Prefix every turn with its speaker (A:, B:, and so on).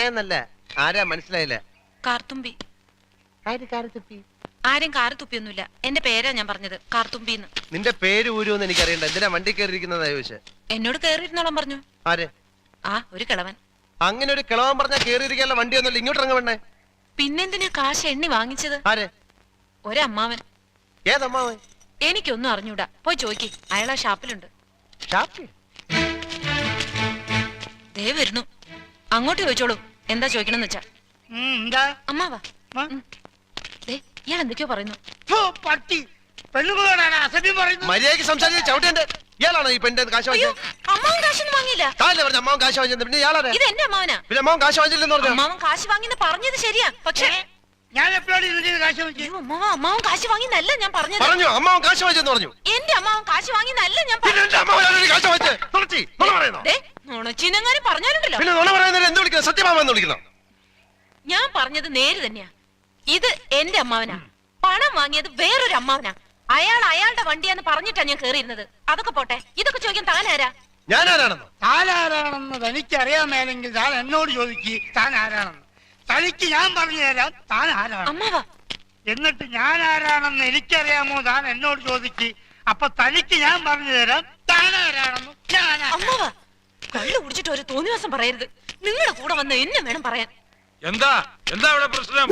A: എന്നല്ല, ആരാ മനസ്സിലായില്ല.
B: കാർത്തുമ്പി.
A: കാർത്തുപ്പി?
B: ആരും കാറ് തുപ്പിയൊന്നുമില്ല. എന്റെ പേരാ ഞാൻ പറഞ്ഞത്, കാർത്തുമ്പിന്ന്.
A: നിന്റെ പേര് ഊരുമെന്ന് എനിക്കറിയണ്ട. എന്തിനാ വണ്ടി കയറിയിരിക്കുന്നതാ ചോദിച്ചേ?
B: എന്നോട് കേറിയിരുന്നോളം പറഞ്ഞു.
A: ആര്?
B: ആ, ഒരു കിളവൻ.
A: അങ്ങനെ ഒരു കിളവൻ പറഞ്ഞാൽ കേറിയിരിക്കാനുള്ള വണ്ടി ഒന്നുമില്ല. ഇങ്ങോട്ട് ഇറങ്ങ വേണ്ടേ?
B: പിന്നെന്തിനാ കാശ് എണ്ണി വാങ്ങിച്ചത്?
A: ആര്?
B: ഒരമ്മാവൻ.
A: ഏതമ്മാവൻ?
B: എനിക്കൊന്നും അറിഞ്ഞൂടാ, പോയി ചോദിക്ക്. അയാൾ ആ ഷാപ്പിലുണ്ട്. ദേ വരുന്നു, അങ്ങോട്ട് ചോദിച്ചോളൂ. എന്താ ചോദിക്കണമെന്ന് വെച്ചാ. അമ്മാവാ, ഇയാൾ എന്തൊക്കെയോ പറയുന്നു.
A: മര്യാദയ്ക്ക് സംസാരിച്ച് ചവിട്ടേണ്ട. ഇയാളാണോ ഈ പെണ്ണിന്റെ കാശ് വാങ്ങിച്ചത്?
B: അമ്മാവൻ കാശൊന്നും വാങ്ങിയില്ല.
A: പറഞ്ഞു അമ്മാവൻ കാശ് വാങ്ങിച്ചത്. പിന്നെ ഇയാളാരാ?
B: ഇത് എന്റെ അമ്മാവനാ.
A: പിന്നെ അമ്മാവൻ കാശ് വാങ്ങിച്ചില്ലെന്ന് പറഞ്ഞു.
B: അമ്മാവൻ കാശ് വാങ്ങിന്ന് പറഞ്ഞത് ശരിയാ, പക്ഷേ
C: ഞാൻ എപ്പോഴാണ് കാശ് വാങ്ങിച്ചത്?
B: അമ്മാവൻ കാശ് വാങ്ങിന്നല്ല ഞാൻ പറഞ്ഞത്.
A: പറഞ്ഞു അമ്മാവൻ കാശ് വാങ്ങിച്ചെന്ന് പറഞ്ഞു.
B: എന്റെ അമ്മാവൻ കാശ് വാങ്ങിന്നല്ല ഞാൻ നുണച്ചിനെങ്ങാനും പറഞ്ഞാലുണ്ടല്ലോ.
A: പിന്നെ നുണ പറയുന്നവരെ എന്ത് വിളിക്കണം? സത്യമാമെന്ന് വിളിക്കണം.
B: ഞാൻ പറഞ്ഞത് നേര് തന്നെയാ. ഇത് എന്റെ അമ്മാവനാ. പണം വാങ്ങിയത് വേറൊരു അമ്മാവനാ. അയാൾ അയാളുടെ വണ്ടിയാന്ന് പറഞ്ഞിട്ടാ ഞാൻ കേറിയിരുന്നത്. അതൊക്കെ പോട്ടെ, ഇതൊക്കെ ചോദിക്കാൻ താനാരാ?
A: ഞാനാരാണെന്നോ?
C: താനാരാണെന്ന് തനിക്കറിയാമേലെങ്കിൽ താൻ എന്നോട് ചോദിക്ക് താൻ ആരാണെന്ന്. തനിക്ക് ഞാൻ പറഞ്ഞു തരാം താൻ ആരാണ്.
B: അമ്മാവാ,
C: എന്നിട്ട് ഞാൻ ആരാണെന്ന് എനിക്കറിയാമോ താൻ എന്നോട് ചോദിക്ക്. അപ്പൊ തനിക്ക് ഞാൻ പറഞ്ഞു തരാം താൻ ആരാണെന്ന്.
B: അമ്മാവാ, കള്ളു കുടിച്ചിട്ട് ഒരു തോന്നിവാസം പറയരുത്. നിങ്ങളുടെ കൂടെ വന്ന് എന്നെ വേണം പറയാൻ.
D: എന്താ എന്താ ഇവിടെ പ്രശ്നം?